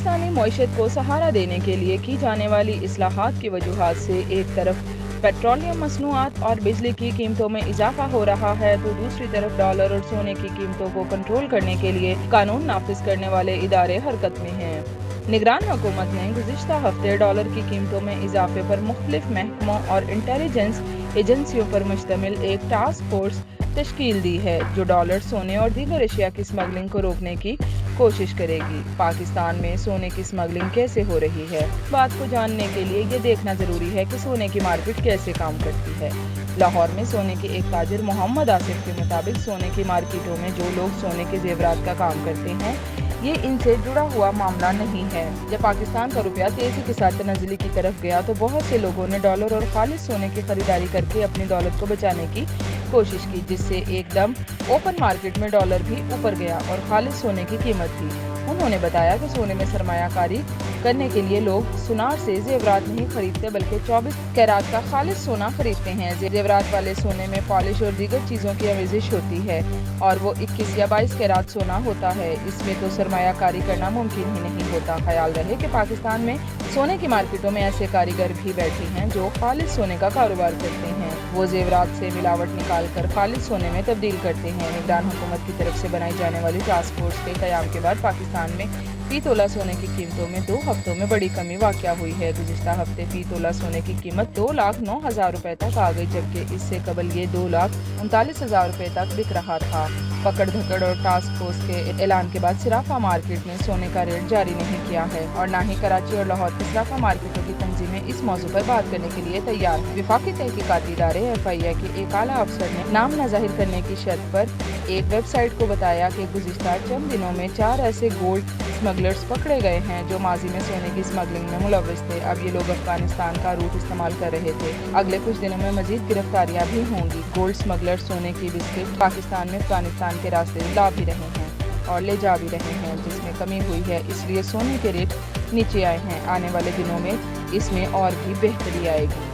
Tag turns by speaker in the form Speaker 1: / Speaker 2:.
Speaker 1: پاکستانی معیشت کو سہارا دینے کے لیے کی جانے والی اصلاحات کی وجوہات سے ایک طرف پیٹرولیم مصنوعات اور بجلی کی قیمتوں میں اضافہ ہو رہا ہے تو دوسری طرف ڈالر اور سونے کی قیمتوں کو کنٹرول کرنے کے لیے قانون نافذ کرنے والے ادارے حرکت میں ہیں۔ نگران حکومت نے گزشتہ ہفتے ڈالر کی قیمتوں میں اضافے پر مختلف محکموں اور انٹیلیجنس ایجنسیوں پر مشتمل ایک ٹاسک فورس تشکیل دی ہے جو ڈالر، سونے اور دیگر اشیاء کی اسمگلنگ کو روکنے کی کوشش کرے گی۔ پاکستان میں سونے کی اسمگلنگ کیسے ہو رہی ہے؟ بات کو جاننے کے لیے یہ دیکھنا ضروری ہے کہ سونے کی مارکیٹ کیسے کام کرتی ہے۔ لاہور میں سونے کے ایک تاجر محمد آصف کے مطابق سونے کی مارکیٹوں میں جو لوگ سونے کے زیورات کا کام کرتے ہیں یہ ان سے جڑا ہوا معاملہ نہیں ہے۔ جب پاکستان کا روپیہ تیزی کے ساتھ تنزلی کی طرف گیا تو بہت سے لوگوں نے ڈالر اور خالص سونے کی خریداری کر کے اپنی دولت کو بچانے کی کوشش کی، جس سے ایک دم اوپن مارکیٹ میں ڈالر بھی اوپر گیا اور خالص سونے کی قیمت بھی۔ انہوں نے بتایا کہ سونے میں سرمایہ کاری کرنے کے لیے لوگ سونار سے زیورات نہیں خریدتے بلکہ 24 کیرات کا خالص سونا خریدتے ہیں۔ زیورات والے سونے میں پالش اور دیگر چیزوں کی آمیزش ہوتی ہے اور وہ 21 یا 22 کیرات سونا ہوتا ہے۔ اس میں تو سرمایہ کاری کرنا ممکن ہی نہیں ہوتا۔ خیال رہے کہ پاکستان میں سونے کی مارکیٹوں میں ایسے کاریگر بھی بیٹھے ہیں جو خالص سونے کا کاروبار کرتے ہیں۔ وہ زیورات سے ملاوٹ نکال کر خالص سونے میں تبدیل کرتے ہیں۔ نگران حکومت کی طرف سے بنائی جانے والی ٹاسک فورس کے قیام کے بعد پاکستان میں فی تولہ سونے کی قیمتوں میں 2 ہفتوں میں بڑی کمی واقع ہوئی ہے۔ گزشتہ ہفتے فی تولہ سونے کی قیمت 2,09,000 روپے تک آ گئی، جبکہ اس سے قبل یہ 2,39,000 روپے تک بک رہا تھا۔ پکڑ دھکڑ اور ٹاسک فورس کے اعلان کے بعد صرافہ مارکیٹ نے سونے کا ریٹ جاری نہیں کیا ہے اور نہ ہی کراچی اور لاہور کی صرافہ مارکیٹوں کی تنظیمیں اس موضوع پر بات کرنے کے لیے تیار ہیں۔ وفاقی تحقیقاتی ادارے FIA کے ایک اعلیٰ افسر نے نام نہ ظاہر کرنے کی شرط پر ایک ویب سائٹ کو بتایا کہ گزشتہ چند دنوں میں 4 ایسے گولڈ اسمگلرز پکڑے گئے ہیں جو ماضی میں سونے کی اسمگلنگ میں ملوث تھے۔ اب یہ لوگ افغانستان کا روٹ استعمال کر رہے تھے۔ اگلے کچھ دنوں میں مزید گرفتاریاں بھی ہوں گی۔ گولڈ اسمگلر سونے کی بسکٹ پاکستان میں افغانستان کے راستے لا بھی رہے ہیں اور لے جا بھی رہے ہیں، جس میں کمی ہوئی ہے، اس لیے سونے کے ریٹ نیچے آئے ہیں۔ آنے والے دنوں میں اس میں اور بھی بہتری آئے گی۔